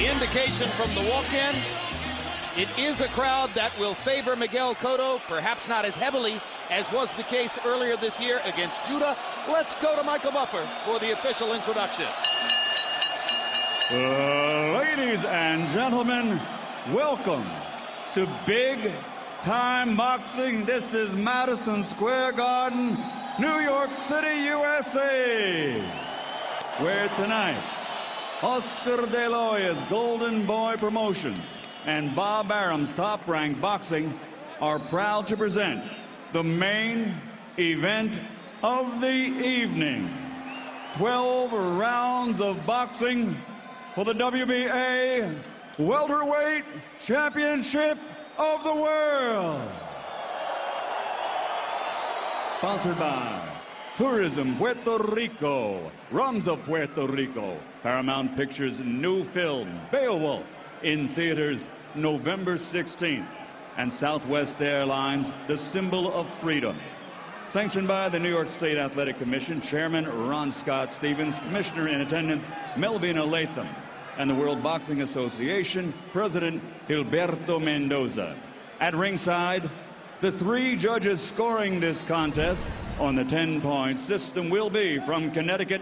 The indication from the walk-in, it is a crowd that will favor Miguel Cotto, perhaps not as heavily as was the case earlier this year against Judah. Let's go to Michael Buffer for the official introduction. Ladies and gentlemen, welcome to Big Time Boxing. This is Madison Square Garden, New York City, USA, where tonight Oscar De La Hoya's Golden Boy Promotions and Bob Arum's Top Rank Boxing are proud to present the main event of the evening. 12 rounds of boxing for the WBA Welterweight Championship of the World. Sponsored by Tourism Puerto Rico, Rumza Puerto Rico, Paramount Pictures' new film, Beowulf, in theaters November 16th, and Southwest Airlines, the symbol of freedom. Sanctioned by the New York State Athletic Commission, Chairman Ron Scott Stevens, Commissioner in attendance Melvina Latham, and the World Boxing Association, President Gilberto Mendoza. At ringside, the 3 judges scoring this contest on the 10-point system will be from Connecticut,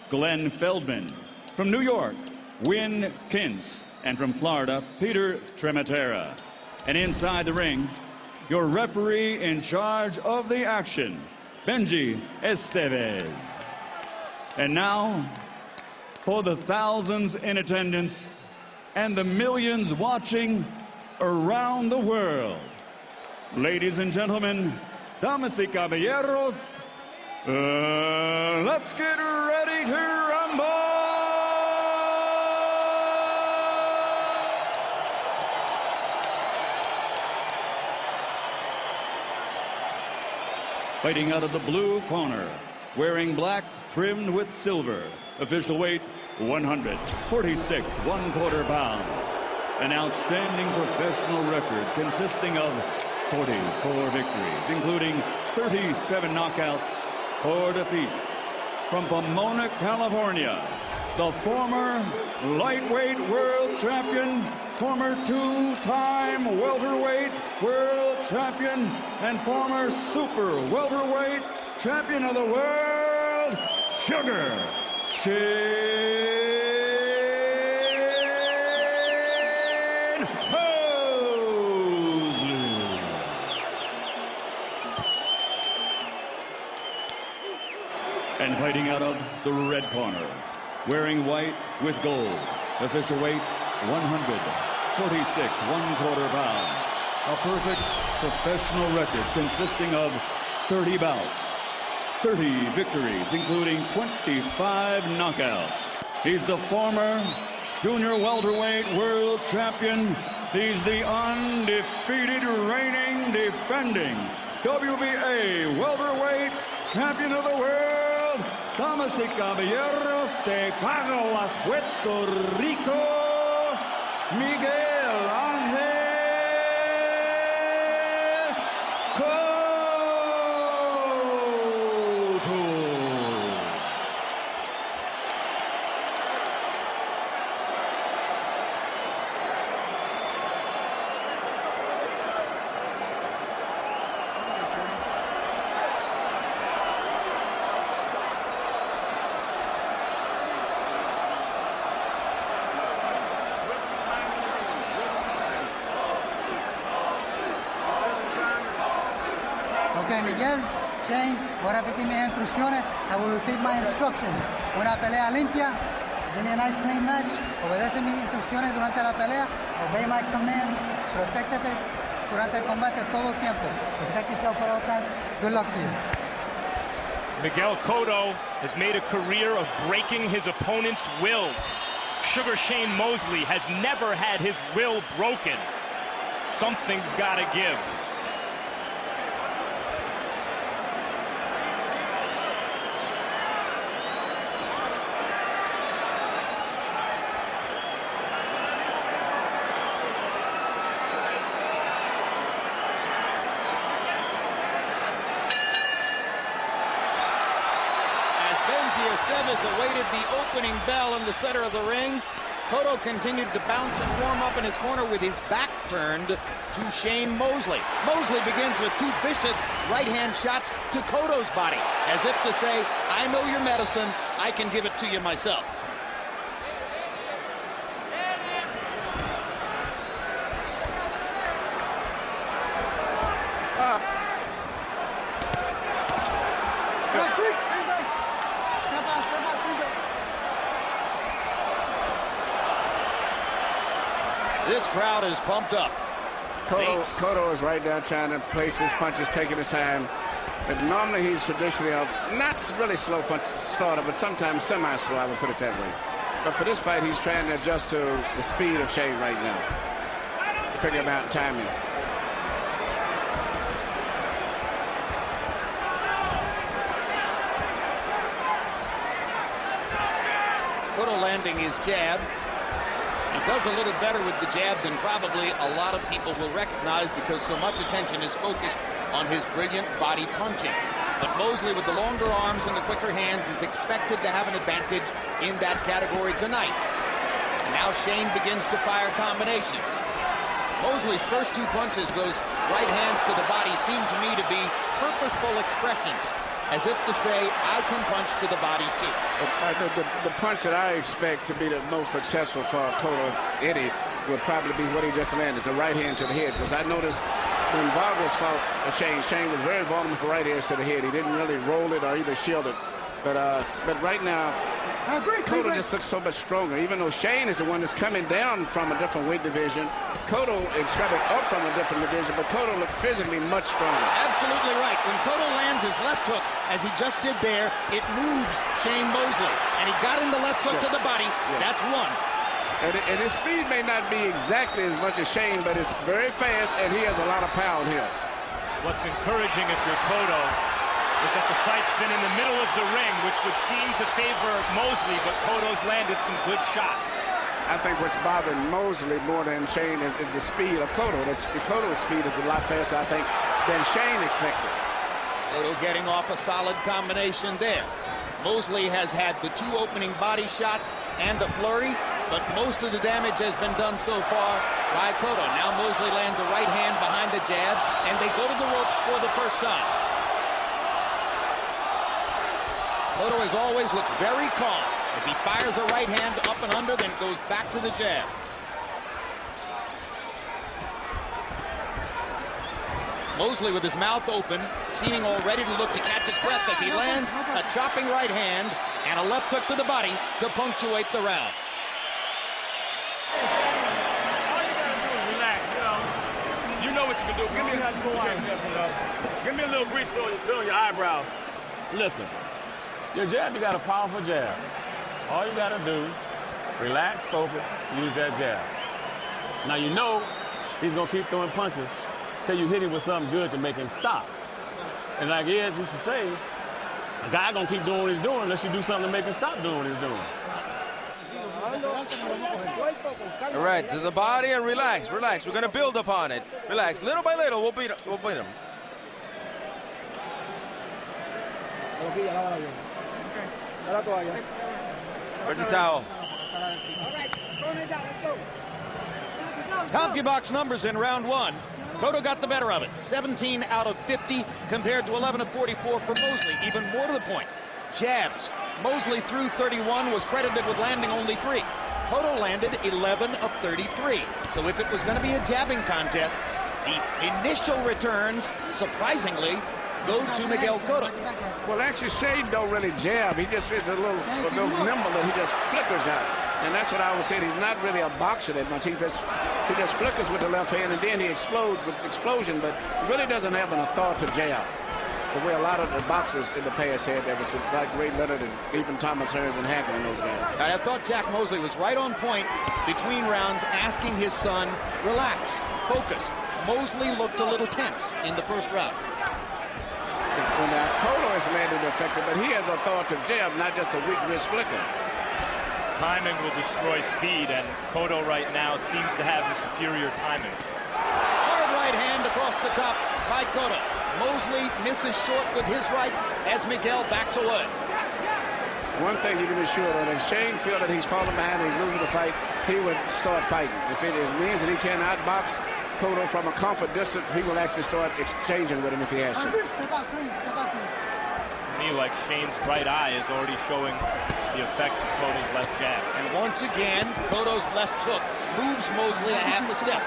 Glenn Feldman, from New York, Wynn Kintz, and from Florida, Peter Trematera. And inside the ring, your referee in charge of the action, Benji Estevez. And now, for the thousands in attendance and the millions watching around the world, ladies and gentlemen, damas y caballeros, let's get ready to rumble! Fighting out of the blue corner, wearing black trimmed with silver, official weight 146 1/4 pounds. An outstanding professional record consisting of 44 victories, including 37 knockouts, 4 defeats. From Pomona, California, the former lightweight world champion, former 2-time welterweight world champion, and former super welterweight champion of the world, Sugar Shane Mosley. And fighting out of the red corner, wearing white with gold, official weight 146 1/4 pounds. A perfect professional record consisting of 30 bouts, 30 victories, including 25 knockouts. He's the former junior welterweight world champion. He's the undefeated reigning defending WBA welterweight champion of the world, damas y caballeros, de Caguas, Puerto Rico, Miguel Ángel Cotto. Okay, Miguel, Shane, ahora repetir mis instrucciones. I will repeat my instructions. Una pelea limpia. Give me a nice clean match. Obedece mis instrucciones durante la pelea. Obey my commands. Protégtate durante el combate todo el tiempo. Protect yourself at all times. Good luck to you. Miguel Cotto has made a career of breaking his opponent's wills. Sugar Shane Mosley has never had his will broken. Something's got to give. Estevez awaited the opening bell in the center of the ring. Cotto continued to bounce and warm up in his corner with his back turned to Shane Mosley. Mosley begins with two vicious right-hand shots to Cotto's body, as if to say, I know your medicine, I can give it to you myself. This crowd is pumped up. Cotto is right down trying to place his punches, taking his time. But normally he's traditionally a not really slow punch starter, but sometimes semi-slow, I would put it that way. But for this fight, he's trying to adjust to the speed of Shane right now. Figuring out timing. Cotto landing his jab. He does a little better with the jab than probably a lot of people will recognize because so much attention is focused on his brilliant body punching. But Mosley, with the longer arms and the quicker hands, is expected to have an advantage in that category tonight. And now Shane begins to fire combinations. Mosley's first two punches, those right hands to the body, seem to me to be purposeful expressions, as if to say, I can punch to the body too. The punch that I expect to be the most successful for Cotto, Eddie, would probably be what he just landed, the right hand to the head. Because I noticed when Vargas fought Shane was very vulnerable for right hands to the head. He didn't really roll it or either shield it. But right now, Cotto just looks so much stronger. Even though Shane is the one that's coming down from a different weight division, Cotto is coming up from a different division, but Cotto looks physically much stronger. Absolutely right. When Cotto lands his left hook, as he just did there, it moves Shane Mosley. And he got in the left hook to the body. That's one. And his speed may not be exactly as much as Shane, but it's very fast, and he has a lot of power in him. What's encouraging if you're Cotto is that the sight's been in the middle of the ring, which would seem to favor Mosley, but Cotto's landed some good shots. I think what's bothering Mosley more than Shane is the speed of Cotto. Cotto's speed is a lot faster, I think, than Shane expected. Cotto getting off a solid combination there. Mosley has had the two opening body shots and a flurry, but most of the damage has been done so far by Cotto. Now Mosley lands a right hand behind the jab, and they go to the ropes for the first time. Cotto, as always, looks very calm as he fires a right hand up and under, then goes back to the jab. Mosley with his mouth open, seeming all ready to look to catch his breath as he lands a chopping right hand and a left hook to the body to punctuate the round. All you gotta do is relax, you know what you can do. Give me a little grease on your eyebrows. Listen, your jab, you got a powerful jab. All you got to do, relax, focus, use that jab. Now you know he's going to keep throwing punches till you hit him with something good to make him stop. And like Ed used to say, a guy going to keep doing what he's doing unless you do something to make him stop doing what he's doing. All right, to the body and relax, relax. We're going to build upon it. Relax, little by little, we'll beat him. Where's the towel? CompuBox numbers in round one. Cotto got the better of it. 17 out of 50 compared to 11 of 44 for Mosley. Even more to the point, jabs. Mosley threw 31, was credited with landing only 3. Cotto landed 11 of 33. So if it was going to be a jabbing contest, the initial returns, surprisingly, go to Miguel Cotto. Well, actually, Shane don't really jab. He just is a little nimble, and he just flickers out. And that's what I always said. He's not really a boxer that much. He just flickers with the left hand, and then he explodes with explosion, but really doesn't have an authoritative jab. The way a lot of the boxers in the past had, that was like Ray Leonard and even Thomas Hearns and Hagler and those guys. I thought Jack Mosley was right on point between rounds, asking his son, relax, focus. Mosley looked a little tense in the first round. Well, now, Cotto has landed effective, but he has a authoritative jab, not just a weak wrist flicker. Timing will destroy speed, and Cotto right now seems to have the superior timing. Hard right hand across the top by Cotto. Mosley misses short with his right as Miguel backs away. One thing you can be sure of, if Shane feels that he's falling behind and he's losing the fight, he would start fighting. If it means that he can outbox Cotto from a comfort distance, he will actually start exchanging with him if he has to. Step out clean, step out clean. To me, like Shane's right eye is already showing the effects of Cotto's left jab. And once again, Cotto's left hook moves Mosley a half a step.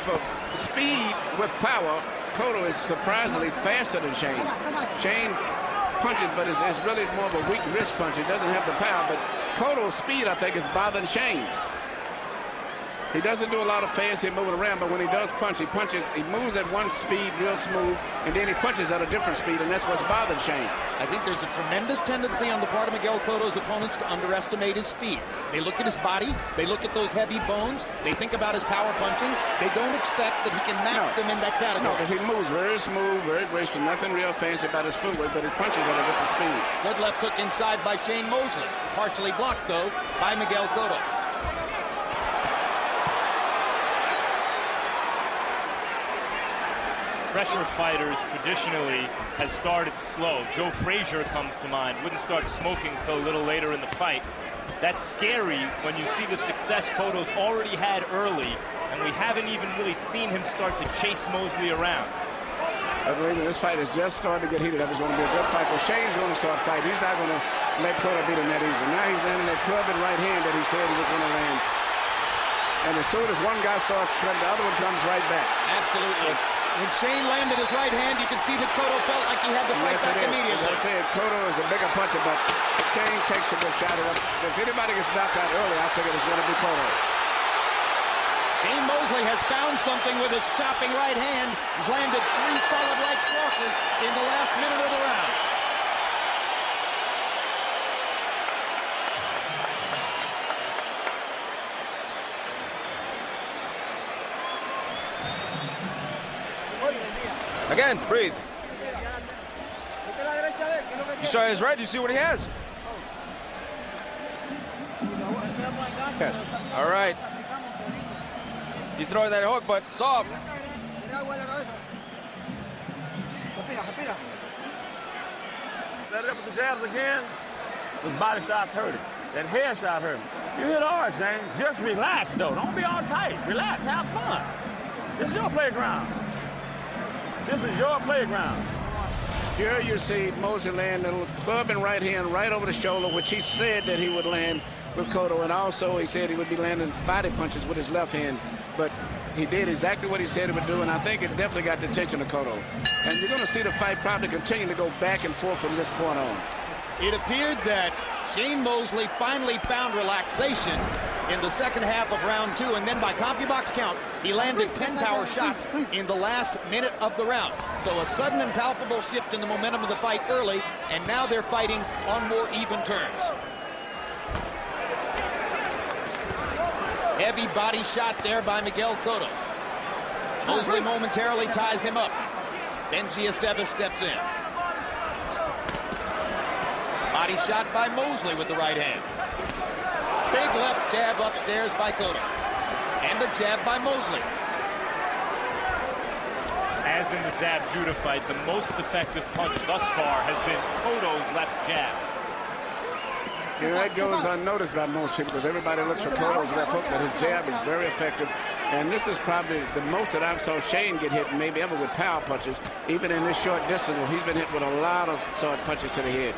For speed with power, Cotto is surprisingly faster than Shane. Shane punches, but it's really more of a weak wrist punch. He doesn't have the power, but Cotto's speed, I think, is bothering Shane. He doesn't do a lot of fancy moving around, but when he does punch, he moves at one speed real smooth, and then he punches at a different speed, and that's what's bothering Shane. I think there's a tremendous tendency on the part of Miguel Cotto's opponents to underestimate his speed. They look at his body, they look at those heavy bones, they think about his power punching. They don't expect that he can match them in that category. No, because he moves very smooth, very graceful, nothing real fancy about his footwork, but he punches at a different speed. Good left hook inside by Shane Mosley. Partially blocked, though, by Miguel Cotto. Pressure fighters traditionally has started slow. Joe Frazier comes to mind. Wouldn't start smoking until a little later in the fight. That's scary when you see the success Cotto's already had early, and we haven't even really seen him start to chase Mosley around. I believe this fight is just starting to get heated up. It's going to be a good fight. But Shane's going to start fighting. He's not going to let Cotto beat him that easy. Now he's landing that club and right hand that he said he was going to land. And as soon as one guy starts shredding, the other one comes right back. Absolutely. When Shane landed his right hand, you can see that Cotto felt like he had to fight back immediately. As I said, Cotto is a bigger puncher, but Shane takes a good shot at him. If anybody gets knocked out early, I figure it's going to be Cotto. Shane Mosley has found something with his chopping right hand. He's landed 3 solid right crosses in the last minute of the round. Again, breathe. You saw his right, you see what he has? Yes. All right. He's throwing that hook, but soft. Set it up with the jabs again. Those body shots hurt him. That head shot hurt him. You hit hard, Shane. Just relax, though. Don't be all tight. Relax, have fun. This is your playground. This is your playground. Here you see Mosley land a little club and right hand right over the shoulder, which he said that he would land with Cotto, and also he said he would be landing body punches with his left hand. But he did exactly what he said he would do, and I think it definitely got the attention of Cotto. And you're going to see the fight probably continue to go back and forth from this point on. It appeared that Shane Mosley finally found relaxation in the second half of round 2, and then by CompuBox count, he landed 10 power shots in the last minute of the round. So a sudden and palpable shift in the momentum of the fight early, and now they're fighting on more even terms. Heavy body shot there by Miguel Cotto. Mosley momentarily ties him up. Benji Estevez steps in. Body shot by Mosley with the right hand. Big left jab upstairs by Cotto. And the jab by Mosley. As in the Zab Judah fight, the most effective punch thus far has been Cotto's left jab. And that goes unnoticed by most people because everybody looks for Cotto's left hook, but his jab is very effective. And this is probably the most that I've saw Shane get hit maybe ever with power punches, even in this short distance where he's been hit with a lot of sword punches to the head.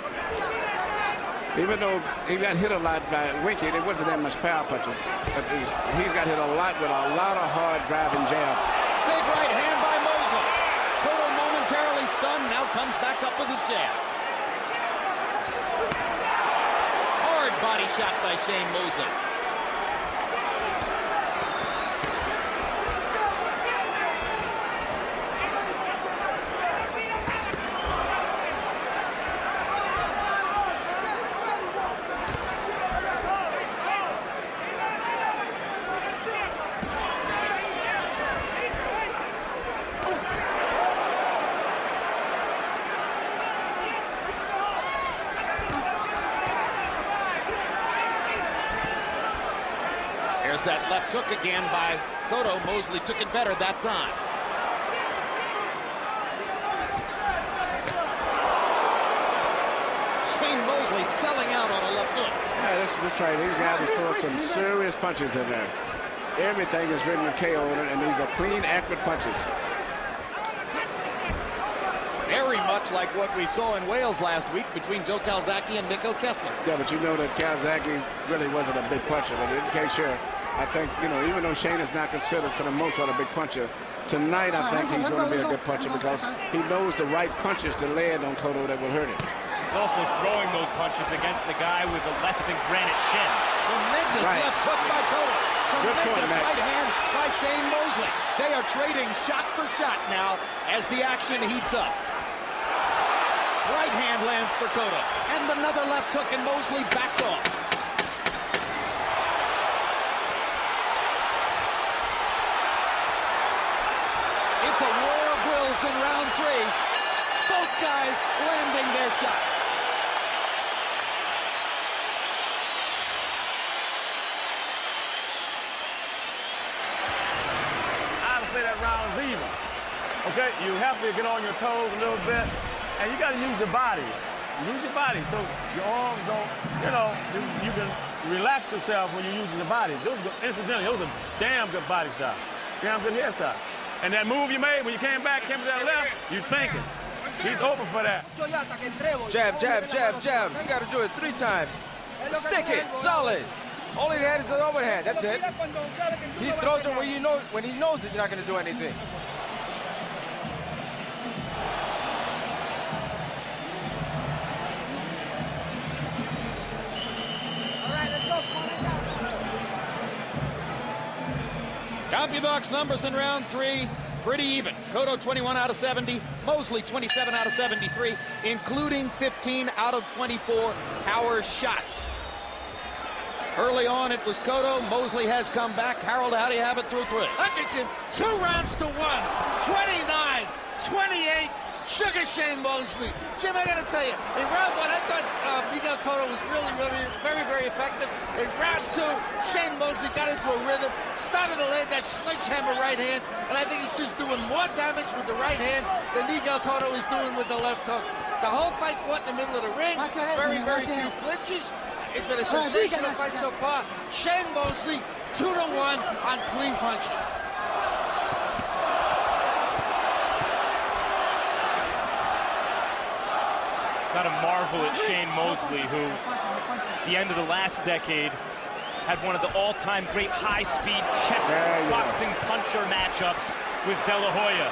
Even though he got hit a lot by Winky, there wasn't that much power punches. But he's got hit a lot with a lot of hard driving jabs. Big right hand by Mosley. Cotto momentarily stunned, now comes back up with his jab. Hard body shot by Shane Mosley. That left hook again by Cotto. Mosley took it better that time. Shane Mosley selling out on a left hook. Let's try. These guys are throwing some serious punches in there. Everything is written with KO, and these are clean, accurate punches. Very much like what we saw in Wales last week between Joe Calzaghe and Mikko Kessler. Yeah, but you know that Calzaghe really wasn't a big puncher. But in case sure, I think, you know, even though Shane is not considered for the most part a big puncher, tonight I think he's going to be a good puncher because he knows the right punches to land on Cotto that will hurt him. He's also throwing those punches against a guy with a less than granite chin. Tremendous left hook by Cotto. Tremendous right hand by Shane Mosley. They are trading shot for shot now as the action heats up. Right hand lands for Cotto. And another left hook, and Mosley backs off. It's a war of wills in round 3. Both guys landing their shots. I'd say that round's even. Okay, you have to get on your toes a little bit, and you got to use your body. Use your body so your arms don't, you know, you can relax yourself when you're using your body. Incidentally, those are damn good body shots, damn good head shots. And that move you made when you came to that left, you thinking. He's open for that. Jab, jab, jab, jab. You got to do it 3 times. Stick it, solid. Only the hand is the overhand. That's it. He throws it when he knows that you're not going to do anything. CompuBox numbers in round 3, pretty even. Cotto 21 out of 70, Mosley 27 out of 73, including 15 out of 24 power shots. Early on, it was Cotto. Mosley has come back. Harold, how do you have it through 3? Hutchinson, 2 rounds to 1, 29, 28. Sugar Shane Mosley. Jim, I got to tell you, in round 1, I thought Miguel Cotto was really very, very effective. In round 2, Shane Mosley got into a rhythm, started to land that sledgehammer right hand, and I think he's just doing more damage with the right hand than Miguel Cotto is doing with the left hook. The whole fight fought in the middle of the ring. Very, very few clinches. It's been a sensational fight so far. Shane Mosley, 2-1 on clean punching. Got to marvel at Shane Mosley, who, at the end of the last decade, had one of the all-time great high-speed chess boxing puncher matchups with De La Hoya.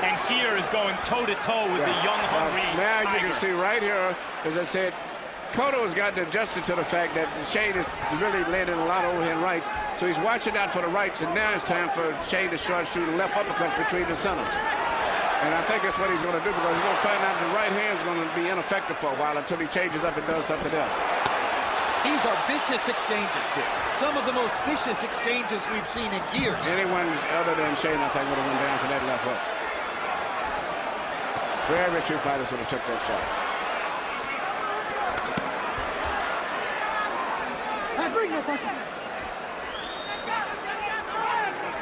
And here is going toe-to-toe with the young, hungry Now Tiger. you can see right here, as I said, Cotto has gotten adjusted to the fact that Shane is really landing a lot of overhand rights. So he's watching out for the rights, and now it's time for Shane to start shooting left uppercuts between the centers. And I think that's what he's going to do, because he's going to find out the right hand is going to be ineffective for a while until he changes up and does something else. These are vicious exchanges, Dick. Some of the most vicious exchanges we've seen in years. Anyone other than Shane, I think, would have went down for that left hook. Very few fighters would have took that shot.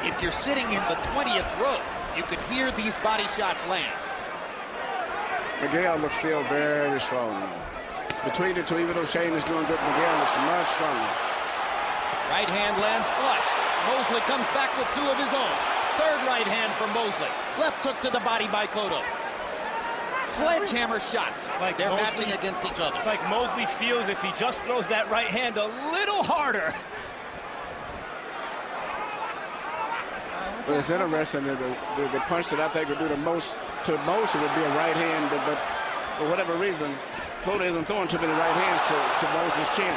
If you're sitting in the 20th row, you could hear these body shots land. Miguel looks still very strong now. Between the two, even though Shane is doing good, Miguel looks much stronger. Right hand lands flush. Mosley comes back with 2 of his own. Third right hand for Mosley. Left hook to the body by Cotto. Sledgehammer shots. Like they're Mosley, matching against each other. It's like Mosley feels if he just throws that right hand a little harder. But it's interesting that the punch that I think would do the most to Mosley would be a right hand, but for whatever reason, Cotto isn't throwing too many right hands to Mosley's chin.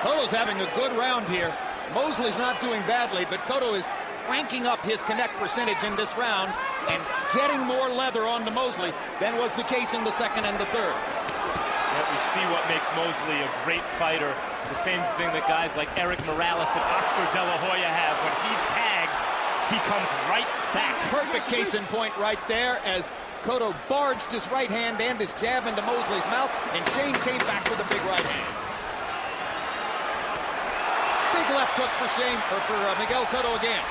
Cotto's having a good round here. Mosley's not doing badly, but Cotto is cranking up his connect percentage in this round and getting more leather onto Mosley than was the case in the second and the third. Yeah, we see what makes Mosley a great fighter. The same thing that guys like Eric Morales and Oscar De La Hoya have. When he's tagged, he comes right back. Perfect case in point right there as Cotto barged his right hand and his jab into Mosley's mouth, and Shane came back with a big right hand. Big left hook for Shane, or for Miguel Cotto again.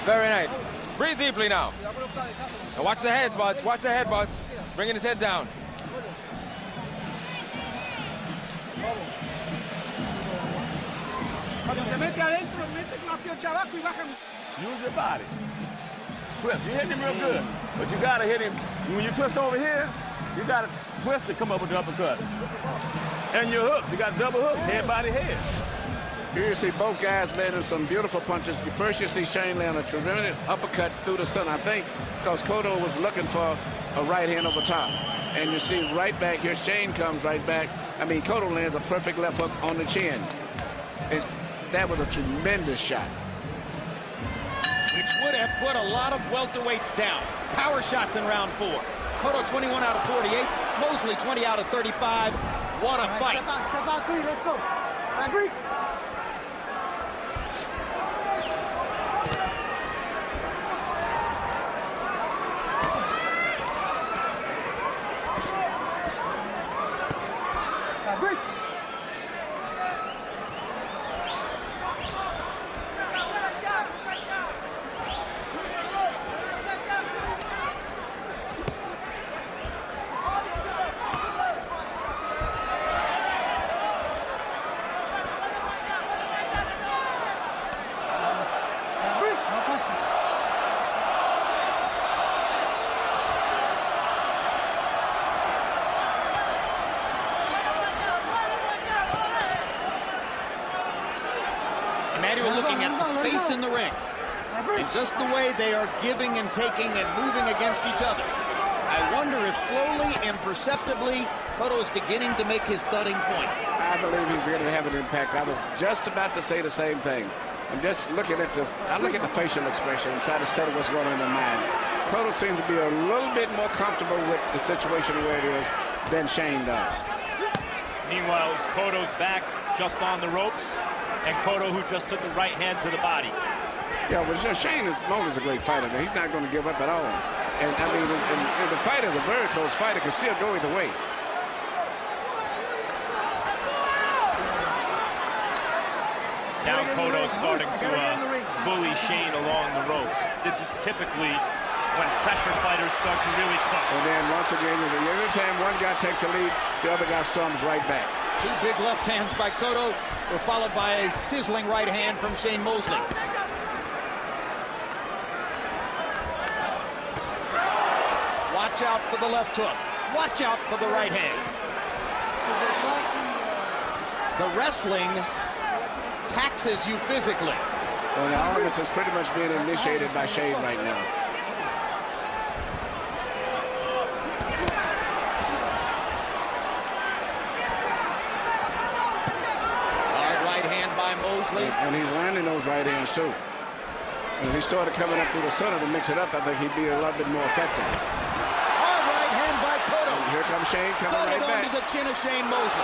Very nice. Breathe deeply now. Now watch the headbutts. Watch the headbutts. Bringing his head down. Use your body. Twist. You hit him real good, but you gotta hit him. When you twist over here, you gotta twist to come up with the uppercut. And your hooks. You got double hooks, head, body, head. Here you see both guys landing some beautiful punches. First you see Shane land a tremendous uppercut through the center, I think, because Cotto was looking for a right hand over top. And you see right back here, Shane comes right back. I mean, Cotto lands a perfect left hook on the chin. That was a tremendous shot. Which would have put a lot of welterweights down. Power shots in round 4. Cotto 21 out of 48. Mosley 20 out of 35. What a fight. Step out 3, let's go. Agree. Agree. We're looking at the space in the ring and just the way they are giving and taking and moving against each other. I wonder if slowly, imperceptibly, Cotto is beginning to make his thudding point. I believe he's going to have an impact. I was just about to say the same thing. I'm just looking at I look at the facial expression and try to study what's going on in their mind. Cotto seems to be a little bit more comfortable with the situation where it is than Shane does. Meanwhile, it's Cotto's back just on the ropes, and Cotto who just took the right hand to the body. Yeah, well, Shane is always a great fighter. He's not going to give up at all. And I mean, and the fight is a very close fight. It can still go either way. Now Cotto's starting to bully Shane along the ropes. This is typically when pressure fighters start to really cook. And then once again, every time one guy takes a lead, the other guy storms right back. Two big left hands by Cotto were followed by a sizzling right hand from Shane Mosley. Watch out for the left hook. Watch out for the right hand. The wrestling taxes you physically. And all of this is pretty much being initiated by Shane right now. Hard right hand by Mosley. And he's landing those right hands too. And if he started coming up through the center to mix it up, I think he'd be a lot bit more effective. Hard right hand by Cotto. And here comes Shane coming right back. Onto the chin of Shane Mosley.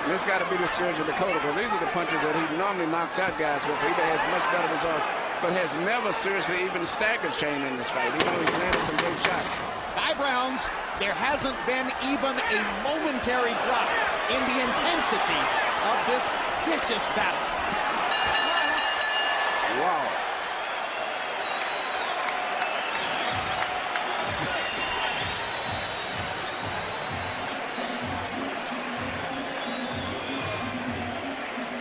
This got to be the scourge of the Cotto, because these are the punches that he normally knocks out guys with. He either has much better results, but has never seriously even staggered Shane in this fight, even though he's landed some great shots. 5 rounds, there hasn't been even a momentary drop in the intensity of this vicious battle. Wow.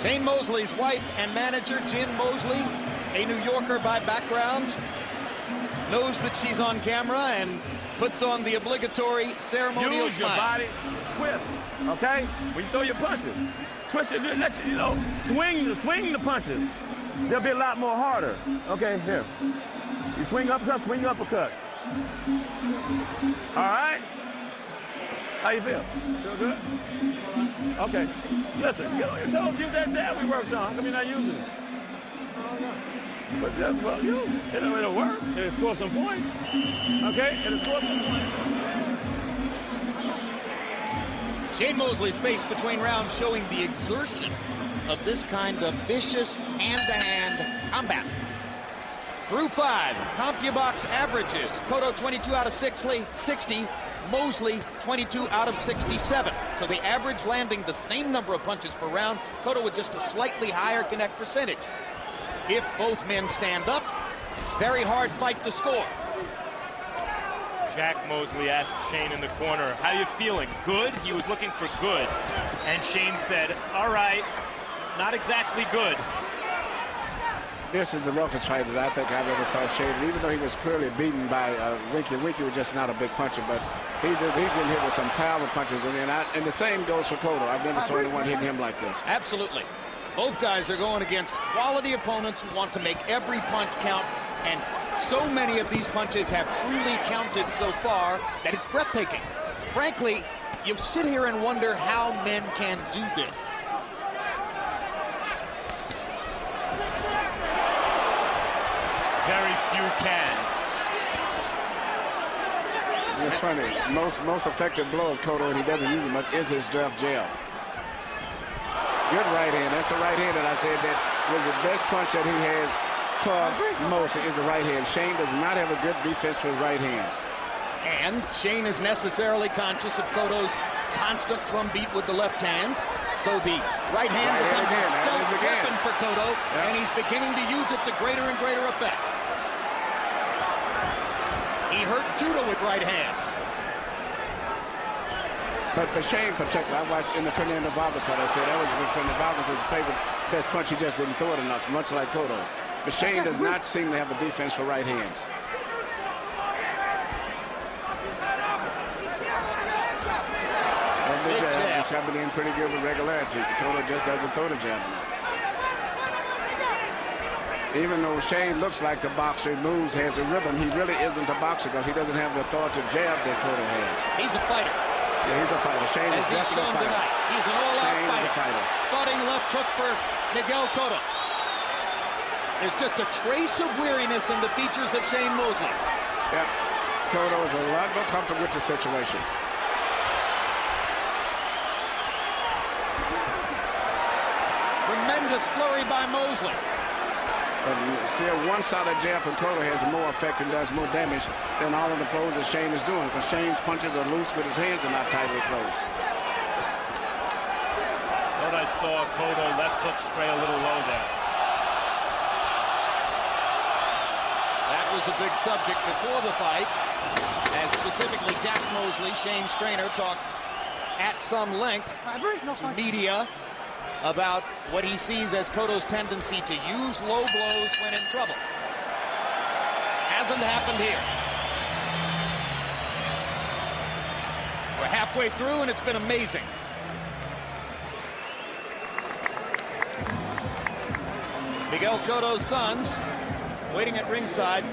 Shane Mosley's wife and manager, Jen Mosley, a New Yorker by background, knows that she's on camera and puts on the obligatory ceremonial Use your smile. body, twist, okay? When you throw your punches, twist it, let you know, swing the punches. They'll be a lot more harder. Okay, here. You swing uppercuts, swing uppercuts. All right? How you feel? Feel good? Okay. Listen, get on your toes, use that jab we worked on. How come you're not using it? But just well use it. It'll work. It'll score some points. Okay? It'll score some points. Shane Mosley's face between rounds showing the exertion of this kind of vicious hand-to-hand combat. Through 5, CompuBox averages. Cotto 22 out of 60, Mosley 22 out of 67. So the average landing the same number of punches per round. Cotto with just a slightly higher connect percentage. If both men stand up, very hard fight to score. Jack Mosley asked Shane in the corner, how you feeling? Good? He was looking for good. And Shane said, all right, not exactly good. This is the roughest fight that I think I've ever saw Shane. And even though he was clearly beaten by Winky was just not a big puncher, but he's getting hit with some power punches. And the same goes for Cotto. I've never saw anyone hitting him like this. Absolutely. Both guys are going against quality opponents who want to make every punch count. And so many of these punches have truly counted so far that it's breathtaking. Frankly, you sit here and wonder how men can do this. Very few can. It's funny. Most effective blow of Cotto, and he doesn't use it much, is his draft jab. Good right hand. That's the right hand that I said that was the best punch that he has for most is the right hand. Shane does not have a good defense for his right hands. And Shane is necessarily conscious of Cotto's constant drumbeat with the left hand. So the right hand becomes a stealth weapon for Cotto, and he's beginning to use it to greater and greater effect. He hurt Judah with right hands. But Shane, particularly, I watched in the Fernando Vargas fight. I said that was Fernando Vargas' favorite best punch. He just didn't throw it enough, much like Cotto. But Shane does not seem to have a defense for right hands. And the jab is coming in pretty good with regularity. Cotto just doesn't throw the jab enough. Even though Shane looks like the boxer, moves, has a rhythm, he really isn't a boxer because he doesn't have the authoritative jab that Cotto has. He's a fighter. Yeah, he's a fighter. Shane is definitely a fighter. Tonight. He's an all-out fighter. Thudding left hook for Miguel Cotto. There's just a trace of weariness in the features of Shane Mosley. Yeah, Cotto is a lot more comfortable with the situation. Tremendous flurry by Mosley. But you see, a one-sided jab from Cotto has more effect and does more damage than all of the blows that Shane is doing, because Shane's punches are loose, but his hands are not tightly closed. Thought I saw Cotto left hook stray a little low there. That was a big subject before the fight, as specifically Jack Mosley, Shane's trainer, talked at some length to media about what he sees as Cotto's tendency to use low blows when in trouble. Hasn't happened here. We're halfway through, and it's been amazing. Miguel Cotto's sons waiting at ringside.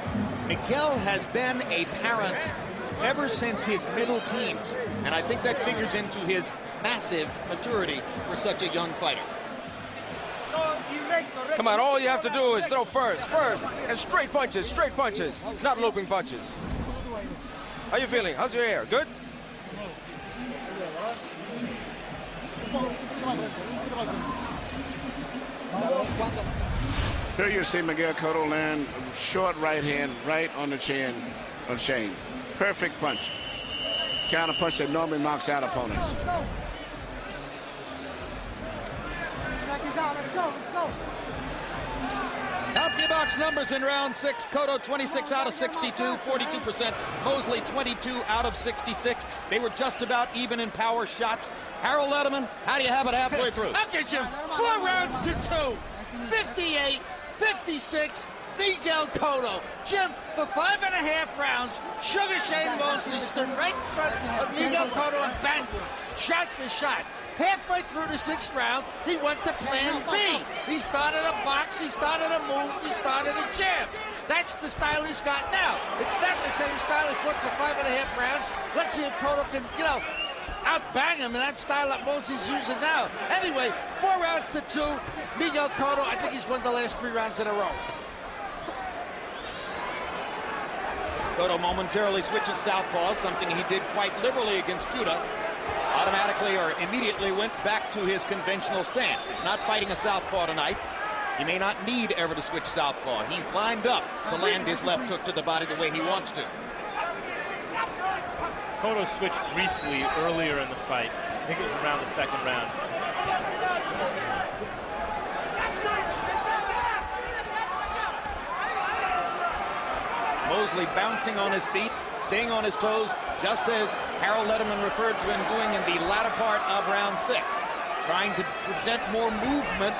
Miguel has been a parent ever since his middle teens, and I think that figures into his massive maturity for such a young fighter. Come on, all you have to do is throw first, and straight punches, not looping punches. How you feeling? How's your hair? Good? Here you see Miguel Cotto land a short right hand right on the chin of Shane. Perfect punch. Kind of punch that normally knocks out opponents. Seconds out, let's go. CompuBox numbers in round 6. Cotto 26 out of 62, 42%. Mosley 22 out of 66. They were just about even in power shots. Harold Letterman, how do you have it halfway through? I'll get you 4 rounds to 2. 58, 56. Miguel Cotto. Jim, for 5.5 rounds, Sugar Shane Mosley stood right in front of Miguel Cotto and banged with him, shot for shot. Halfway through the 6th round, he went to plan B. He started a box, he started a move, he started a jab. That's the style he's got now. It's not the same style he put for 5.5 rounds. Let's see if Cotto can, outbang him in that style that Mosley's using now. Anyway, 4 rounds to 2. Miguel Cotto, I think he's won the last 3 rounds in a row. Cotto momentarily switches southpaw, something he did quite liberally against Judah. Automatically or immediately went back to his conventional stance. He's not fighting a southpaw tonight. He may not need ever to switch southpaw. He's lined up to land his left hook to the body the way he wants to. Cotto switched briefly earlier in the fight. I think it was around the second round. Mosley bouncing on his feet, staying on his toes, just as Harold Letterman referred to him doing in the latter part of round 6. Trying to present more movement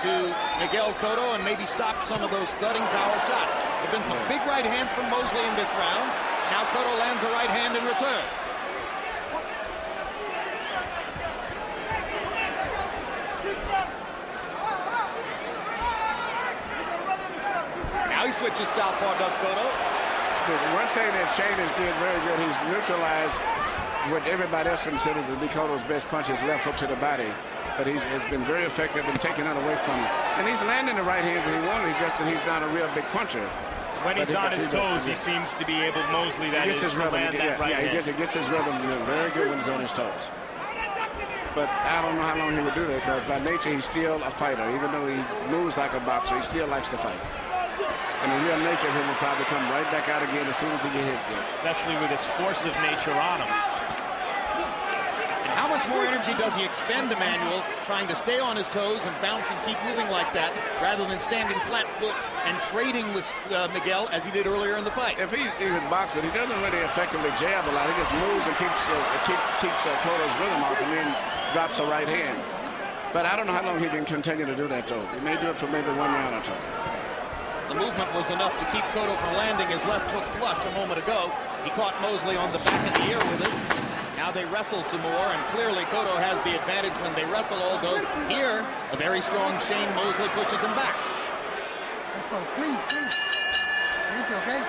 to Miguel Cotto and maybe stop some of those thudding power shots. There have been some big right hands from Mosley in this round. Now Cotto lands a right hand in return. Now he switches southpaw, does Cotto. One thing that Shane has did very good, he's neutralized what everybody else considers to be Cotto's best punch, his left hook to the body. But he has been very effective in taking that away from him. And he's landing the right hands that he wanted. He just that he's not a real big puncher. When he's on his toes, he seems to be able, Mosley, that is, to land that right hand. He gets his rhythm very good when he's on his toes. But I don't know how long he would do that, because by nature he's still a fighter. Even though he moves like a boxer, he still likes to fight. And the real nature of him will probably come right back out again as soon as he gets hit. Especially with his force of nature on him. How much more energy does he expend, Emmanuel, trying to stay on his toes and bounce and keep moving like that, rather than standing flat foot and trading with Miguel as he did earlier in the fight? If he even box, but he doesn't really effectively jab a lot. He just moves and keeps Cotto's rhythm off, and then drops a right hand. But I don't know how long he can continue to do that, though. He may do it for maybe 1 round or two. The movement was enough to keep Cotto from landing his left hook flush a moment ago. He caught Mosley on the back of the ear with it. Now they wrestle some more, and clearly Cotto has the advantage when they wrestle, although here, a very strong Shane Mosley pushes him back. Let's go. Clean. Thank you, okay?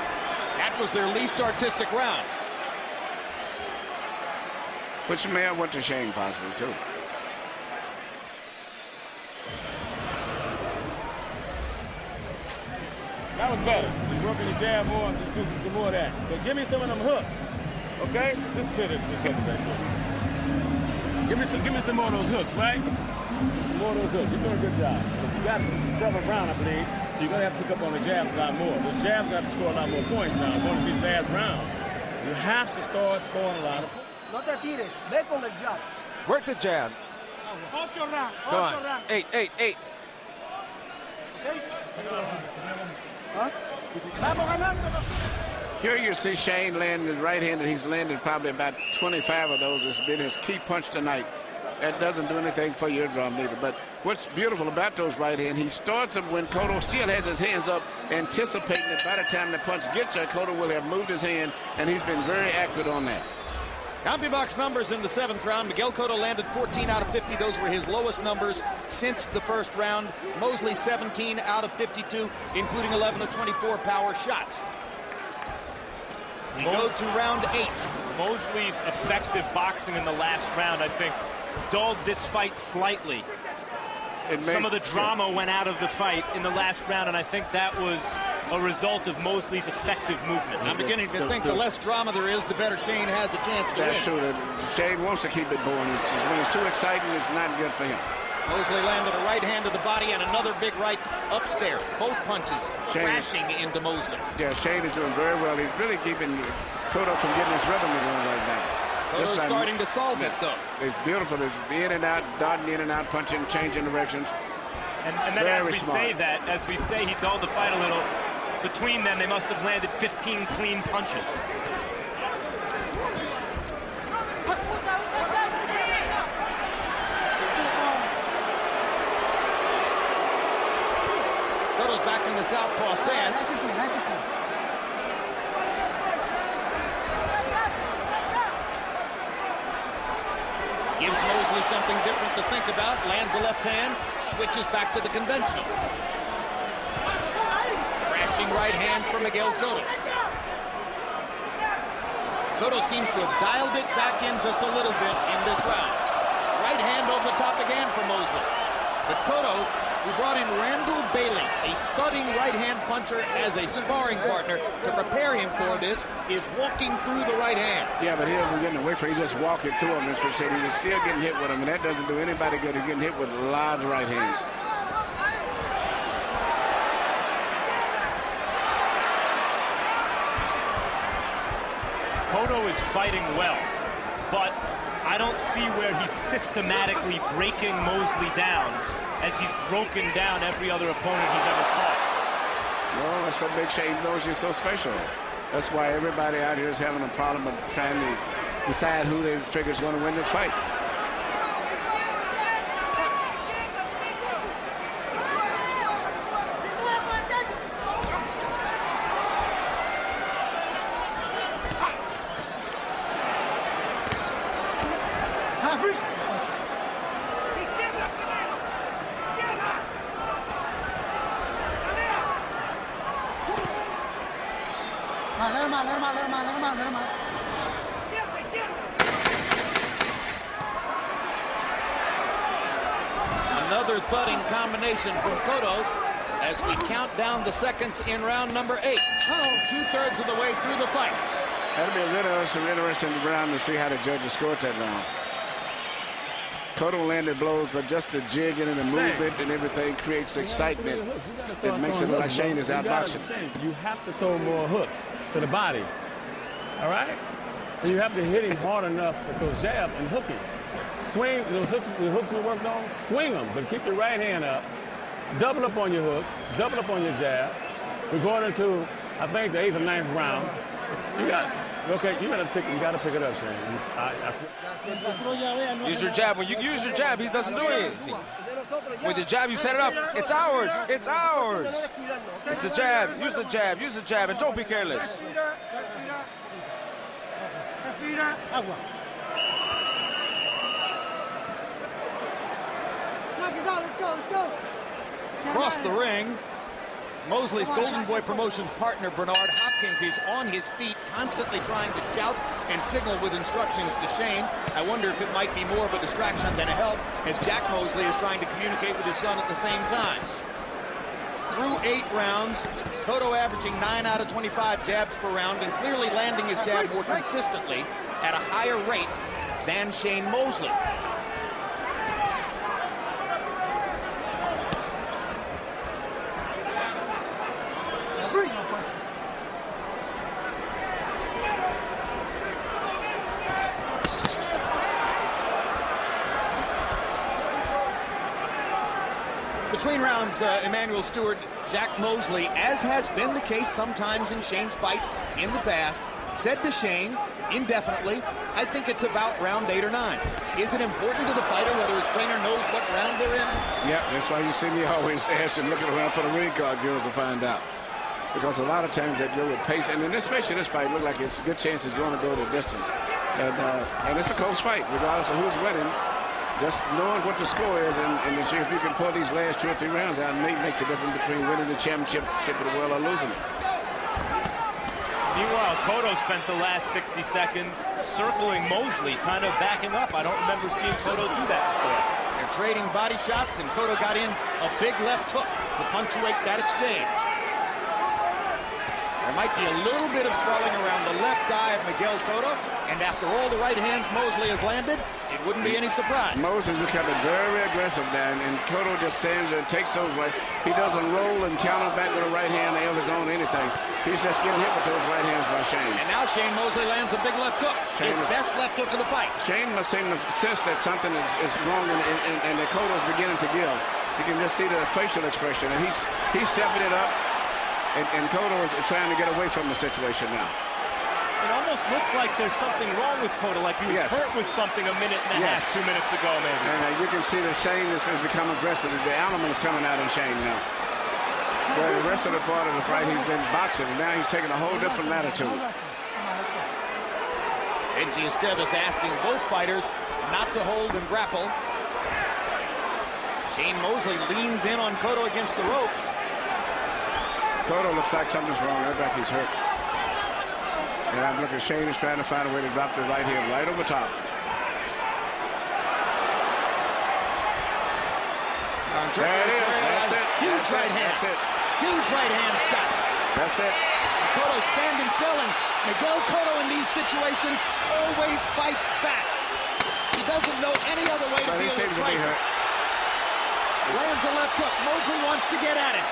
That was their least artistic round. Which may have went to Shane possibly, too. That was better. He's working the jab more. Just do some more of that. But give me some of them hooks. Okay? Just spit it. Give me some more of those hooks, right? Some more of those hooks. You're doing a good job. You got this is the 7th round, I believe. So you're gonna have to pick up on the jabs a lot more. Those jabs got to score a lot more points now. One of these last rounds. You have to start scoring a lot of points. No te tires. Ve con el jab. Work the jab. 8 rounds. Go on. 8. Okay? Huh? Here you see Shane land the right hand that he's landed probably about 25 of those. Has been his key punch tonight. That doesn't do anything for your eardrum either. But what's beautiful about those right hand, he starts them when Cotto still has his hands up, anticipating that by the time the punch gets there, Cotto will have moved his hand, and he's been very accurate on that. CompuBox numbers in the 7th round. Miguel Cotto landed 14 out of 50. Those were his lowest numbers since the first round. Mosley 17 out of 52, including 11 of 24 power shots. We go to round 8. Mosley's effective boxing in the last round, I think, dulled this fight slightly. Some of the drama went out of the fight in the last round, and I think that was a result of Mosley's effective movement. I'm beginning to think the less drama there is, the better Shane has a chance to win. That's true. Shane wants to keep it going. When it's too exciting, it's not good for him. Mosley landed a right hand to the body and another big right upstairs. Both punches crashing into Mosley. Yeah, Shane is doing very well. He's really keeping Cotto from getting his rhythm going right now. Cotto's starting to solve it, though. It's beautiful. It's in and out, darting in and out, punching, changing directions. And then as we say he dulled the fight a little, between them, they must have landed 15 clean punches. Cotto's back in the southpaw stance. Gives Mosley something different to think about. Lands a left hand, switches back to the conventional. Crashing right hand for Miguel Cotto. Cotto seems to have dialed it back in just a little bit in this round. Right hand over the top again for Mosley. But Cotto, who brought in Randall Bailey, a thudding right-hand puncher as a sparring partner to prepare him for this, is walking through the right hand. Yeah, but he doesn't get away from it. He just walking through him. As we said, he's just still getting hit with him, and that doesn't do anybody good. He's getting hit with a lot of right hands. Cotto is fighting well, but I don't see where he's systematically breaking Mosley down as he's broken down every other opponent he's ever fought. Well, that's what makes Shane Mosley so special. That's why everybody out here is having a problem of trying to decide who they figure is going to win this fight. Another thudding combination from Cotto as we count down the seconds in round number 8. 2/3 of the way through the fight. That'll be a interesting round to see how the judges scored that round. Cotto landed blows, but just the jigging and the movement and everything creates excitement. It makes it look like Shane is outboxing. You have to throw more hooks to the body. All right? And you have to hit him hard enough with those jabs and hook him. Swing those hooks, the hooks we worked on, swing them, but keep your right hand up. Double up on your hooks, double up on your jab. We're going into, I think, the 8th or 9th round. You got you gotta pick it up, Shane. Use your jab. When you use your jab, he doesn't do anything. With the jab, you set it up. It's ours. It's ours. It's the jab. Use the jab. Use the jab, and don't be careless. Across the ring, Mosley's Golden Boy Promotions partner, Bernard Hopkins, is on his feet, constantly trying to shout and signal with instructions to Shane. I wonder if it might be more of a distraction than a help, as Jack Mosley is trying to communicate with his son at the same time. Through 8 rounds, Cotto averaging 9 out of 25 jabs per round and clearly landing his jab more consistently at a higher rate than Shane Mosley. Between rounds, Emmanuel Stewart, Jack Mosley, as has been the case sometimes in Shane's fights in the past, said to Shane indefinitely, I think it's about round 8 or 9. Is it important to the fighter whether his trainer knows what round they're in? Yeah, that's why you see me always ask and looking around for the ring card girls to find out. Because a lot of times they go with pace, and especially this fight, look like it's a good chance it's going to go the distance. And it's a close fight, regardless of who's winning. Just knowing what the score is, and if you can pull these last 2 or 3 rounds out, it may make the difference between winning the championship of the world or losing it. Meanwhile, Cotto spent the last 60 seconds circling Mosley, kind of backing up. I don't remember seeing Cotto do that before. They're trading body shots, and Cotto got in a big left hook to punctuate that exchange. There might be a little bit of swelling around the left eye of Miguel Cotto, and after all the right hands Mosley has landed, it wouldn't be any surprise. Mosley's becoming very aggressive now, and Cotto just stands there and takes those right. He doesn't roll and counter back with a right hand of his own anything. He's just getting hit with those right hands by Shane. And now Shane Mosley lands a big left hook, his best left hook of the fight. Shane must seem to sense that something is wrong, and that Cotto's beginning to give. You can just see the facial expression, and he's stepping it up. And Cotto is trying to get away from the situation now. It almost looks like there's something wrong with Cotto, like he was hurt with something a minute and a half, 2 minutes ago, maybe. And you can see that Shane has become aggressive. The element is coming out in Shane now. Where the rest of the part of the fight, he's been boxing, and now he's taking a whole different latitude. Benji Esteves asking both fighters not to hold and grapple. Shane Mosley leans in on Cotto against the ropes. Cotto looks like something's wrong. Right back, he's hurt. And I'm looking, Shane is trying to find a way to drop the right hand right over top. There it is. That's it. Huge right hand. That's it. Huge right hand shot. That's it. Cotto standing still, and Miguel Cotto in these situations always fights back. He doesn't know any other way to deal with crisis. Lands a left hook. Mosley wants to get at it.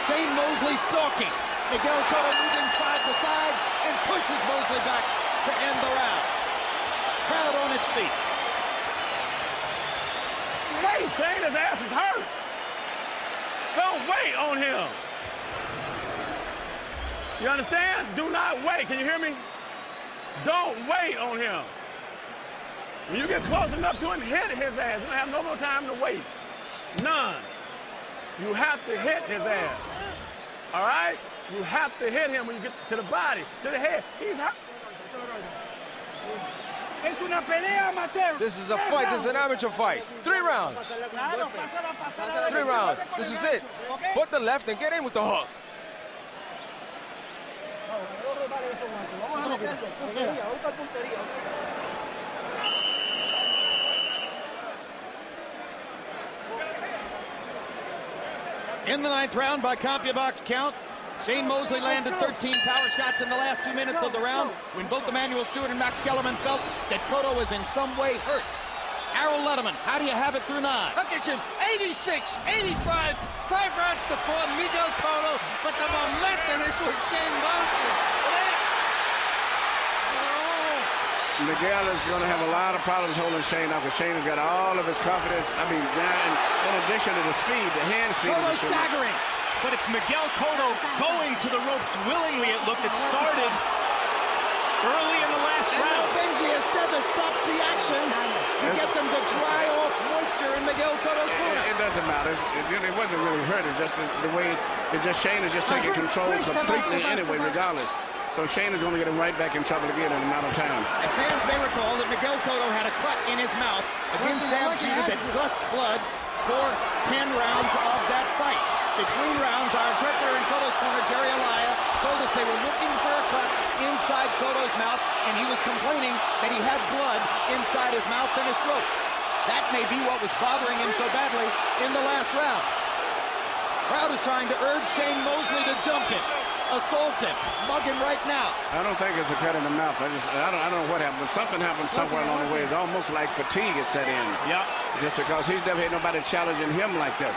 Shane Mosley stalking. Miguel Cotto moving side to side and pushes Mosley wait on him. You understand? Do not wait. Can you hear me? Don't wait on him. When you get close enough to him, hit his ass. You don't have no more time to waste. None. You have to hit his ass. All right? You have to hit him when you get to the body, to the head. He's hot. This is a fight. This is an amateur fight. 3 rounds. 3 rounds. This is it. Put the left and get in with the hook. In the 9th round by CompuBox count, Shane Mosley landed 13 power shots in the last 2 minutes of the round when both Emmanuel Stewart and Max Kellerman felt that Cotto was in some way hurt. Harold Letterman, how do you have it through 9? Look at him, 86, 85, 5 rounds to 4, Miguel Cotto, but the momentum is with Shane Mosley. Miguel is going to have a lot of problems holding Shane up because Shane has got all of his confidence. I mean, in addition to the speed, the hand speed. Cotto staggering. But it's Miguel Cotto going to the ropes willingly. It looked, it started early in the last round. Benji Estevez stops the action to get them to dry off moisture in Miguel Cotto's corner. It doesn't matter. It wasn't really hurt. It's just the way Shane is just taking control completely anyway, regardless. So Shane is going to get him right back in trouble again in a matter of time. And fans may recall that Miguel Cotto had a cut in his mouth against Sam Judah that gushed blood for 10 rounds of that fight. Between rounds, our interpreter in Cotto's corner, Jerry Alaya, told us they were looking for a cut inside Cotto's mouth, and he was complaining that he had blood inside his mouth and his throat. That may be what was bothering him so badly in the last round. Crowd is trying to urge Shane Mosley to jump him, assault him, mug him right now. I don't think it's a cut in the mouth. I don't know what happened, but something happened somewhere along the way. It's almost like fatigue had set in. Yeah. Just because he's never had nobody challenging him like this.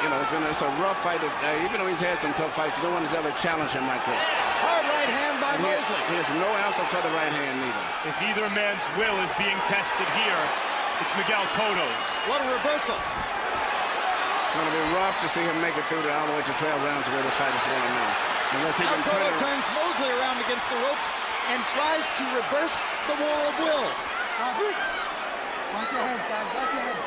You know, it's a rough fight. Even though he's had some tough fights, no one has ever challenged him like this. Hard right hand by Mosley. He has no answer for the right hand neither. If either man's will is being tested here, it's Miguel Cotto's. What a reversal. It's going to be rough to see him make it through all the way to 12 rounds the way this fight is going now. Unless he can Cotto turns Mosley around against the ropes and tries to reverse the war of wills. Watch your heads, guys. Watch your heads.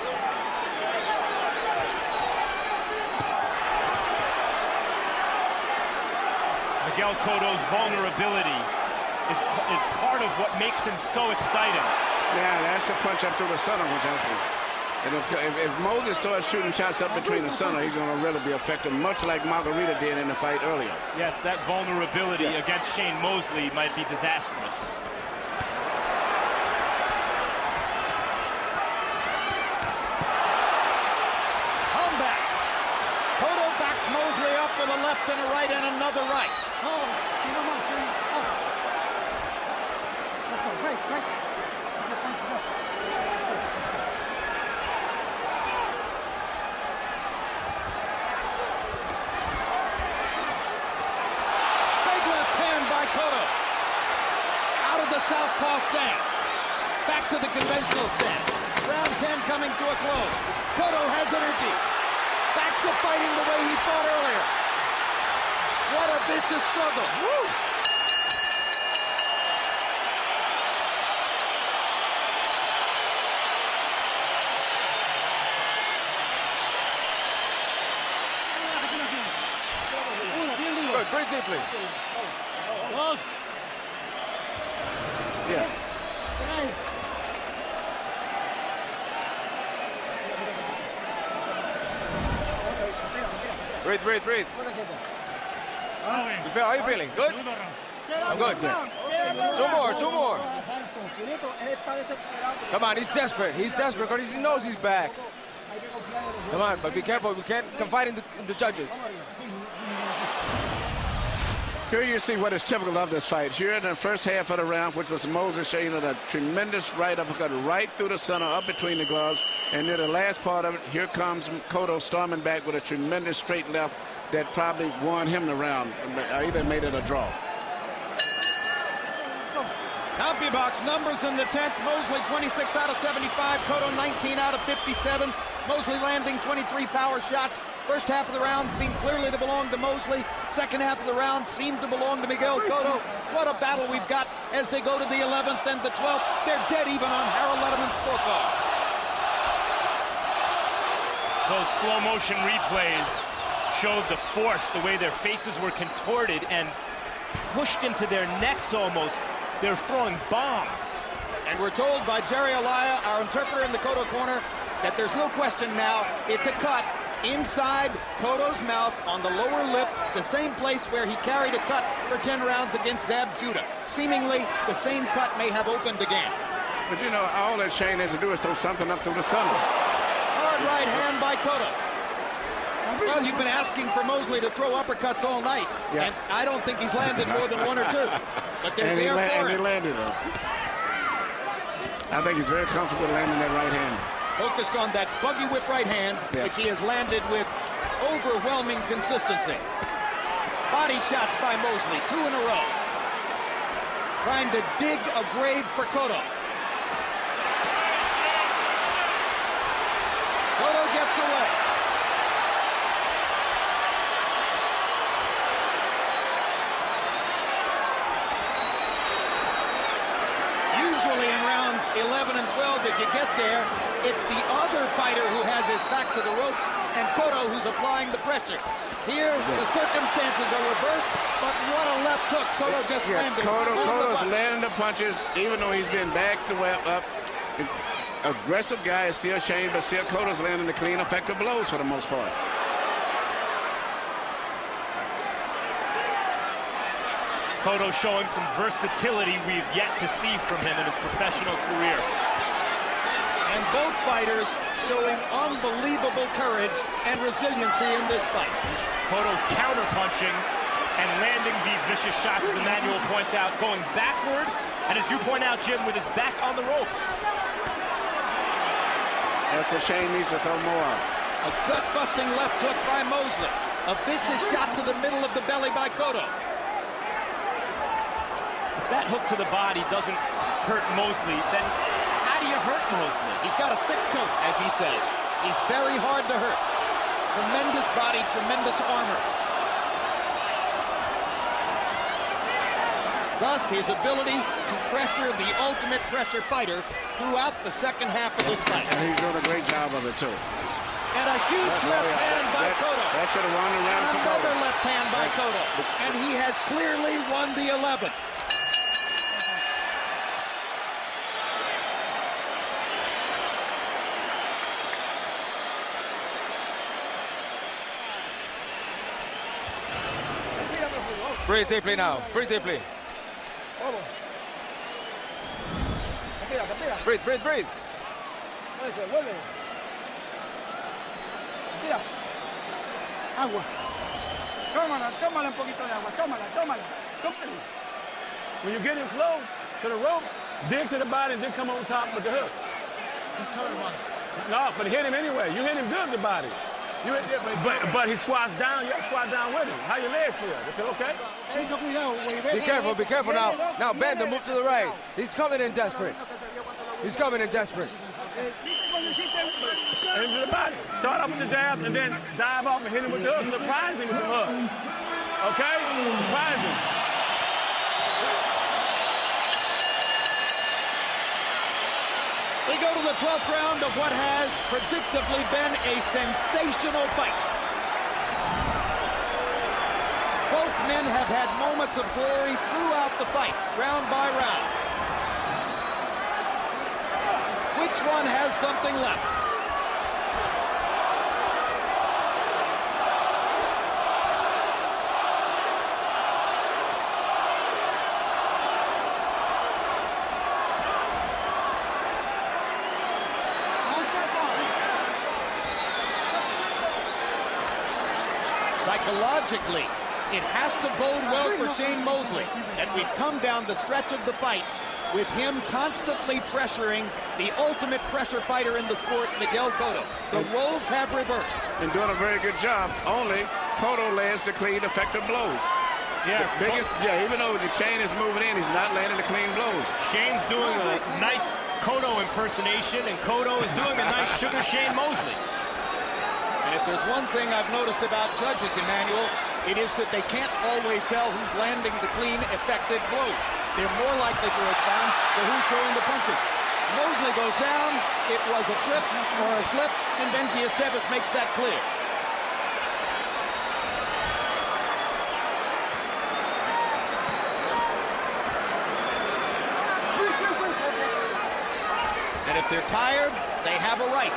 Miguel Cotto's vulnerability is part of what makes him so exciting. Yeah, that's the punch up through the center, which I think. And if Moses starts shooting shots up between the center, he's going to really be effective, much like Margarita did in the fight earlier. Yes, that vulnerability against Shane Mosley might be disastrous. Comeback. Cotto backs Mosley up with a left and a right and another right. Oh, keep him up, Shane. Oh. That's all. Break. Keep your punches up. Big left hand by Cotto. Out of the southpaw stance. Back to the conventional stance. Round 10 coming to a close. Cotto has energy. Back to fighting the way he fought earlier. What a vicious struggle. Woo! Good, breathe deeply. Yeah. Breathe. How are you feeling? Good? I'm good. Two more. Come on, he's desperate. He's desperate because he knows he's back. Come on, but be careful. We can't confide in the judges. Here you see what is typical of this fight. Here in the first half of the round, which was Moses Shane, a tremendous right uppercut right through the center, up between the gloves. And near the last part of it, here comes Cotto storming back with a tremendous straight left that probably won him the round, either made it a draw. CompuBox numbers in the 10th. Mosley 26 out of 75. Cotto 19 out of 57. Mosley landing 23 power shots First half of the round seemed clearly to belong to Mosley. Second half of the round seemed to belong to Miguel Cotto. What a battle we've got as they go to the 11th and the 12th. They're dead even on Harold Letterman's scorecard. Those slow motion replays showed the force, the way their faces were contorted and pushed into their necks almost. They're throwing bombs. And we're told by Jerry Alaya, our interpreter in the Cotto corner, that there's no question now. It's a cut inside Cotto's mouth on the lower lip, the same place where he carried a cut for 10 rounds against Zab Judah. Seemingly, the same cut may have opened again. But, you know, all that Shane has to do is throw something up through the center. Hard right hand by Cotto. Well, you've been asking for Mosley to throw uppercuts all night, and I don't think he's landed more than one or two. But they're there for him. And he landed them. I think he's very comfortable landing that right hand. Focused on that buggy whip right hand, which he has landed with overwhelming consistency. Body shots by Mosley, 2 in a row. Trying to dig a grave for Cotto. Cotto gets away. Usually in rounds 11 and 12, if you get there, it's the other fighter who has his back to the ropes and Cotto who's applying the pressure. Here, the circumstances are reversed, but what a left hook Cotto just landed. Cotto's landing the punches, even though he's been backed up. Aggressive guy is still Shane, but still Cotto's landing the clean, effective blows for the most part. Cotto showing some versatility we've yet to see from him in his professional career. And both fighters showing unbelievable courage and resiliency in this fight. Cotto's counter-punching and landing these vicious shots, as Emmanuel points out, going backward, and as you point out, Jim, with his back on the ropes. That's what Shane needs to throw more of. A gut-busting left hook by Mosley. A vicious shot to the middle of the belly by Cotto. If that hook to the body doesn't hurt Mosley, then how do you hurt Mosley? He's got a thick coat, as he says. He's very hard to hurt. Tremendous body, tremendous armor. Thus, his ability to pressure the ultimate pressure fighter throughout the second half of this fight. And he's doing a great job of it, too. And a huge left hand by Cotto. That should have won the round for Cotto. Another left hand by Cotto. And he has clearly won the 11th. Breathe deeply now. Breathe deeply. Breathe, breathe, breathe. Agua. Tómala un poquito de agua. Tómala. When you get him close to the ropes, dig to the body and then come on top with the hook. No, but hit him anyway. You hit him good with the body. But he squats down. You have to squat down with him. How your legs feel? They feel okay? Be careful now. Now bend and move to the right. He's coming in desperate. He's coming in desperate. Hit him to the body. Start off with the jab and then dive off and hit him with the hook. Surprise him with the hooks. Okay? Surprise him. We go to the 12th round of what has predictably been a sensational fight. Both men have had moments of glory throughout the fight, round by round. Which one has something left? Psychologically, it has to bode well for Shane Mosley that we've come down the stretch of the fight with him constantly pressuring the ultimate pressure fighter in the sport, Miguel Cotto. The roles have reversed. And doing a very good job. Only Cotto lands the clean, effective blows. Yeah. Even though the chain is moving in, he's not landing the clean blows. Shane's doing a nice Cotto impersonation, and Cotto is doing a nice Sugar Shane Mosley. And if there's one thing I've noticed about judges, Emmanuel, it is that they can't always tell who's landing the clean, effective blows. They're more likely to respond to who's throwing the punches. Mosley goes down. It was a trip or a slip, and Benji Esteves makes that clear. And if they're tired, they have a right.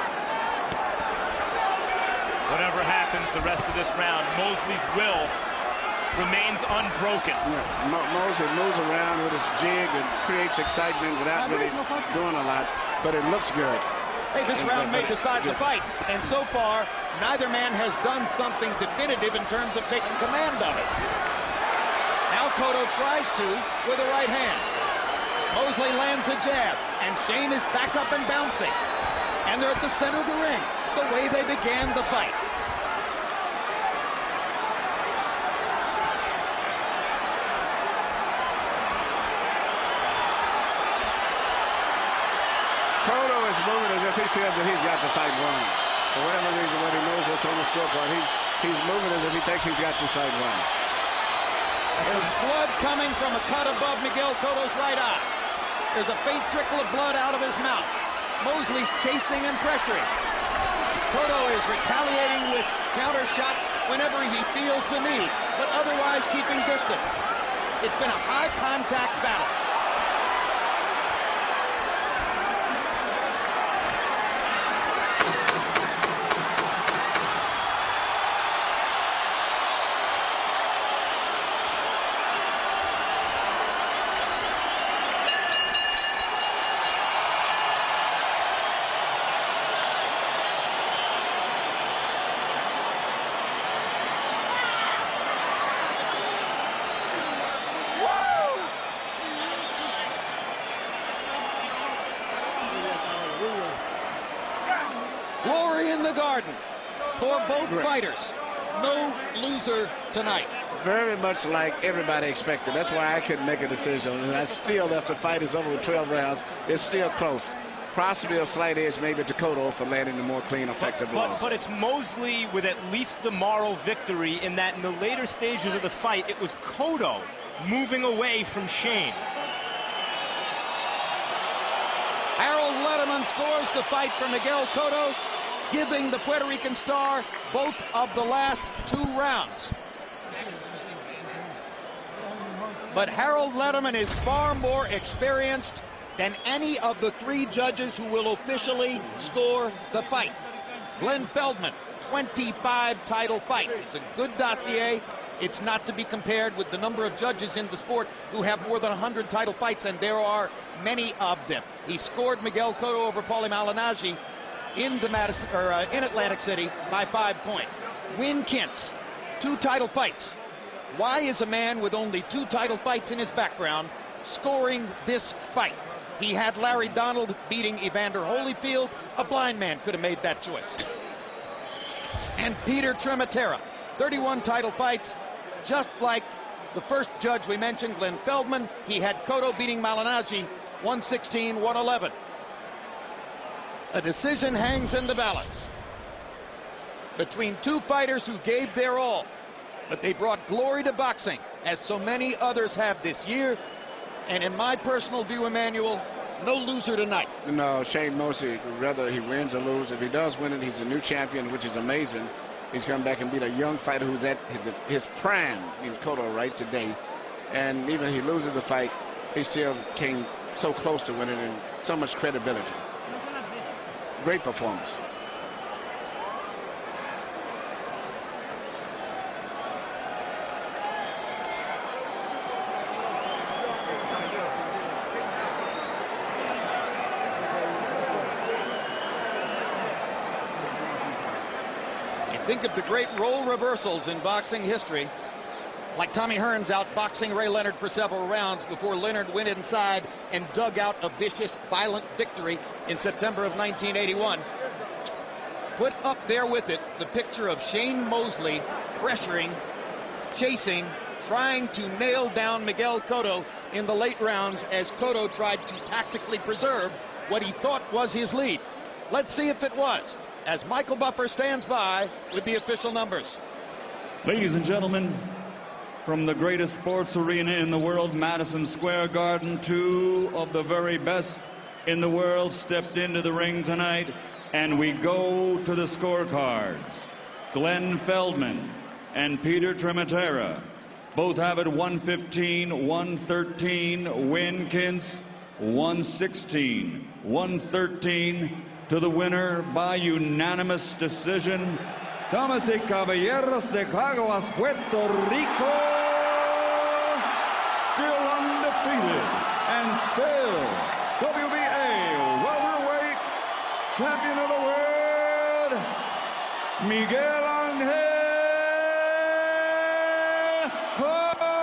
Whatever happens the rest of this round, Mosley's will remains unbroken. Yes. Mosley moves around with his jig and creates excitement without really doing a lot, but it looks good. Hey, this round may decide the fight, and so far, neither man has done something definitive in terms of taking command of it. Now Cotto tries to with a right hand. Mosley lands a jab, and Shane is back up and bouncing. And they're at the center of the ring, the way they began the fight. Cotto is moving as if he feels that he's got the fight won. For whatever reason, when he knows what's on the scoreboard, he's moving as if he thinks he's got this fight won. There's blood coming from a cut above Miguel Cotto's right eye. There's a faint trickle of blood out of his mouth. Mosley's chasing and pressuring. Cotto is retaliating with counter shots whenever he feels the need, but otherwise keeping distance. It's been a high contact battle. Glory in the garden for both fighters. No loser tonight. Very much like everybody expected. That's why I couldn't make a decision. And I still, after the fight is over with 12 rounds, it's still close. Possibly a slight edge maybe to Cotto for landing the more clean, effective blows. But it's Mosley with at least the moral victory in that in the later stages of the fight, it was Cotto moving away from Shane. Harold Letterman scores the fight for Miguel Cotto, giving the Puerto Rican star both of the last 2 rounds. But Harold Letterman is far more experienced than any of the 3 judges who will officially score the fight. Glenn Feldman, 25 title fights. It's a good dossier. It's not to be compared with the number of judges in the sport who have more than 100 title fights, and there are many of them. He scored Miguel Cotto over Paulie Malignaggi in Atlantic City by 5 points. Win Kintz, 2 title fights. Why is a man with only 2 title fights in his background scoring this fight? He had Larry Donald beating Evander Holyfield. A blind man could have made that choice. And Peter Trematera, 31 title fights, just like the first judge we mentioned, Glenn Feldman. He had Cotto beating Malignaggi 116-111. A decision hangs in the balance between 2 fighters who gave their all, but they brought glory to boxing, as so many others have this year. And in my personal view, Emmanuel, no loser tonight. No, Shane Mosley, whether he wins or loses, if he does win it, he's a new champion, which is amazing. He's come back and beat a young fighter who's at his prime in Cotto right today. And even if he loses the fight, he still came so close to winning and so much credibility. Great performance. Think of the great role reversals in boxing history, like Tommy Hearns outboxing Ray Leonard for several rounds before Leonard went inside and dug out a vicious, violent victory in September of 1981. Put up there with it the picture of Shane Mosley pressuring, chasing, trying to nail down Miguel Cotto in the late rounds as Cotto tried to tactically preserve what he thought was his lead. Let's see if it was. as Michael Buffer stands by with the official numbers. Ladies and gentlemen, from the greatest sports arena in the world, Madison Square Garden, two of the very best in the world stepped into the ring tonight, and we go to the scorecards. Glenn Feldman and Peter Trematera both have it 115, 113. Winkins 116, 113 to the winner by unanimous decision. Damas y caballeros de Caguas, Puerto Rico, still undefeated and still WBA welterweight champion of the world, Miguel Cotto.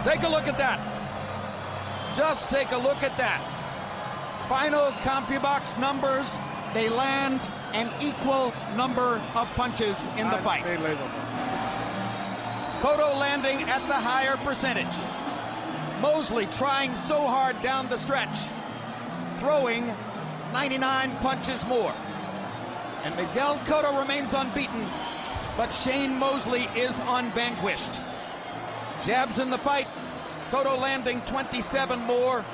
Take a look at that. Just take a look at that. Final CompuBox numbers, they land an equal number of punches in the fight. Cotto landing at the higher percentage. Mosley trying so hard down the stretch, throwing 99 punches more. And Miguel Cotto remains unbeaten, but Shane Mosley is unvanquished. Jabs in the fight, Cotto landing 27 more,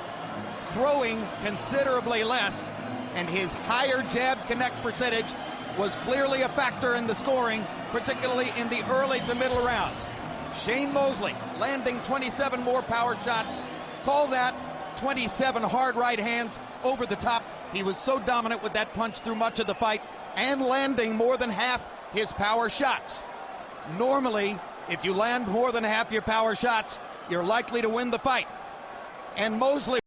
throwing considerably less, and his higher jab connect percentage was clearly a factor in the scoring, particularly in the early to middle rounds. Shane Mosley landing 27 more power shots. Call that 27 hard right hands over the top. He was so dominant with that punch through much of the fight and landing more than half his power shots. Normally, if you land more than half your power shots, you're likely to win the fight. And Mosley